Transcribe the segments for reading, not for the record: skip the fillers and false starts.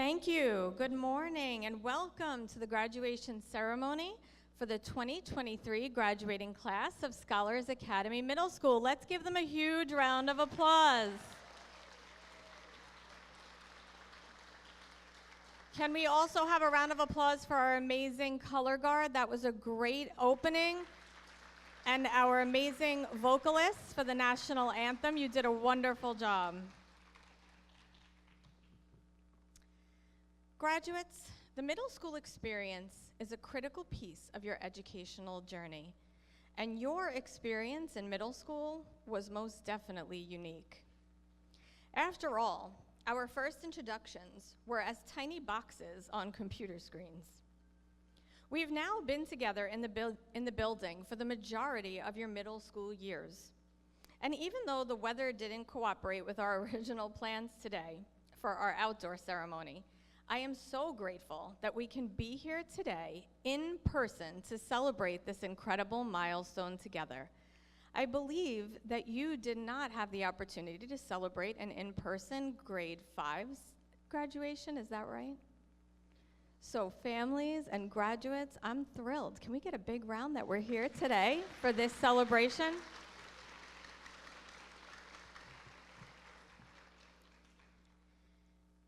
Thank you. Good morning and welcome to the graduation ceremony for the 2023 graduating class of Scholars Academy Middle School. Let's give them a huge round of applause. Can we also have a round of applause for our amazing color guard? That was a great opening. And our amazing vocalists for the national anthem. You did a wonderful job. Graduates, the middle school experience is a critical piece of your educational journey, and your experience in middle school was most definitely unique. After all, our first introductions were as tiny boxes on computer screens. We've now been together in the building for the majority of your middle school years, and even though the weather didn't cooperate with our original plans today for our outdoor ceremony, I am so grateful that we can be here today in person to celebrate this incredible milestone together. I believe that you did not have the opportunity to celebrate an in-person grade 5's graduation, is that right? So families and graduates, I'm thrilled. Can we get a big round that we're here today for this celebration?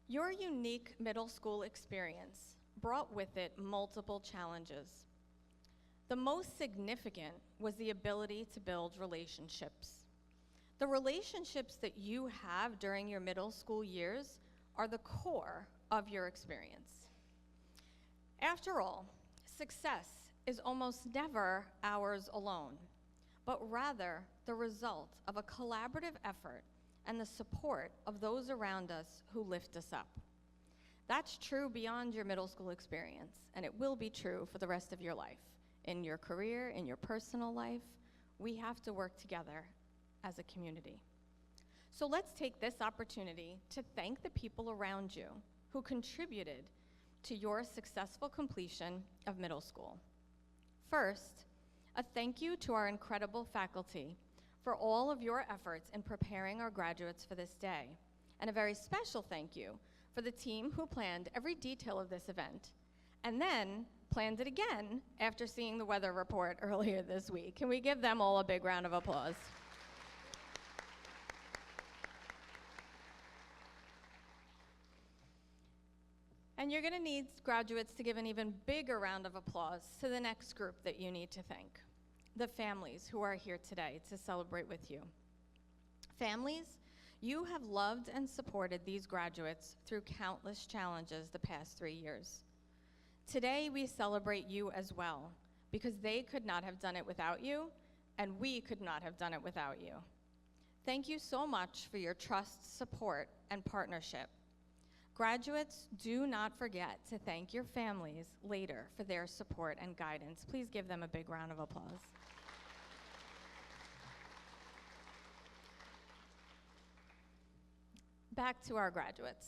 Your unique middle school experience brought with it multiple challenges. The most significant was the ability to build relationships. The relationships that you have during your middle school years are the core of your experience. After all, success is almost never ours alone, but rather the result of a collaborative effort and the support of those around us who lift us up. That's true beyond your middle school experience, and it will be true for the rest of your life. In your career, in your personal life, we have to work together as a community. So let's take this opportunity to thank the people around you who contributed to your successful completion of middle school. First, a thank you to our incredible faculty for all of your efforts in preparing our graduates for this day. And a very special thank you for the team who planned every detail of this event and then planned it again after seeing the weather report earlier this week. Can we give them all a big round of applause? And you're gonna need graduates to give an even bigger round of applause to the next group that you need to thank. The families who are here today to celebrate with you. Families, you have loved and supported these graduates through countless challenges the past 3 years. Today, we celebrate you as well, because they could not have done it without you, and we could not have done it without you. Thank you so much for your trust, support, and partnership. Graduates, do not forget to thank your families later for their support and guidance. Please give them a big round of applause. Back to our graduates.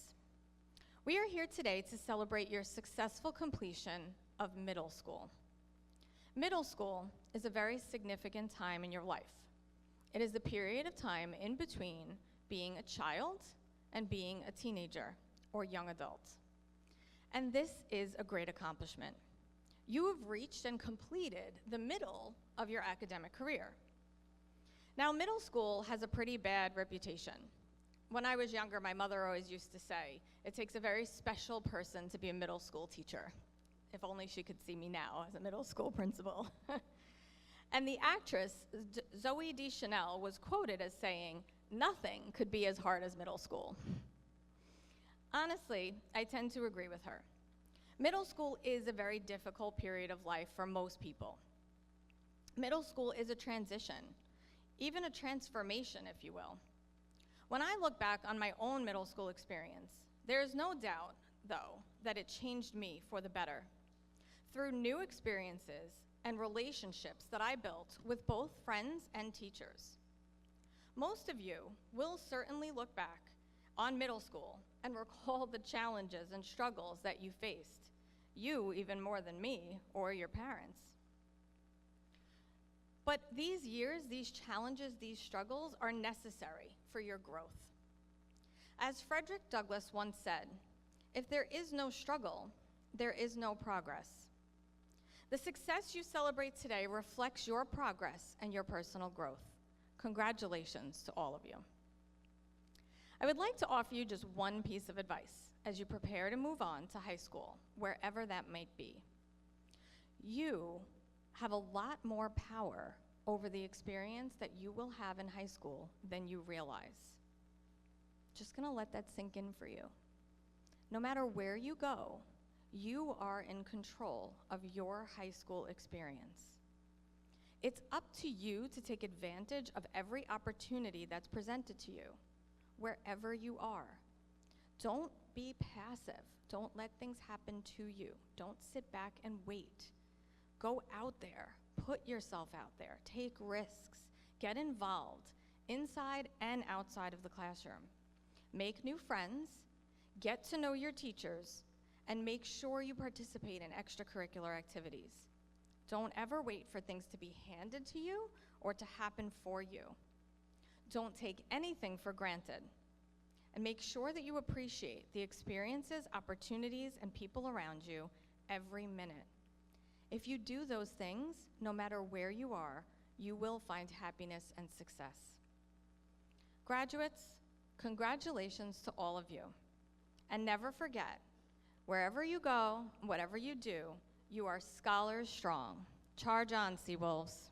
We are here today to celebrate your successful completion of middle school. Middle school is a very significant time in your life. It is the period of time in between being a child and being a teenager or young adult. And this is a great accomplishment. You have reached and completed the middle of your academic career. Now, middle school has a pretty bad reputation. When I was younger, my mother always used to say, it takes a very special person to be a middle school teacher. If only she could see me now as a middle school principal. And the actress, Zooey Deschanel, was quoted as saying, "Nothing could be as hard as middle school." Honestly, I tend to agree with her. Middle school is a very difficult period of life for most people. Middle school is a transition, even a transformation, if you will. When I look back on my own middle school experience, there is no doubt, though, that it changed me for the better. Through new experiences and relationships that I built with both friends and teachers. Most of you will certainly look back on middle school and recall the challenges and struggles that you faced, you even more than me or your parents. But these years, these challenges, these struggles are necessary for your growth. As Frederick Douglass once said, If there is no struggle, there is no progress. The success you celebrate today reflects your progress and your personal growth. Congratulations to all of you. I would like to offer you just one piece of advice as you prepare to move on to high school, wherever that might be. You have a lot more power over the experience that you will have in high school than you realize. Just gonna let that sink in for you. No matter where you go, you are in control of your high school experience. It's up to you to take advantage of every opportunity that's presented to you, wherever you are. Don't be passive. Don't let things happen to you. Don't sit back and wait. Go out there. Put yourself out there. Take risks. Get involved, inside and outside of the classroom. Make new friends. Get to know your teachers. And make sure you participate in extracurricular activities. Don't ever wait for things to be handed to you or to happen for you. Don't take anything for granted. And make sure that you appreciate the experiences, opportunities, and people around you every minute. If you do those things, no matter where you are, you will find happiness and success. Graduates, congratulations to all of you. And never forget, wherever you go, whatever you do, you are scholars strong. Charge on, Seawolves.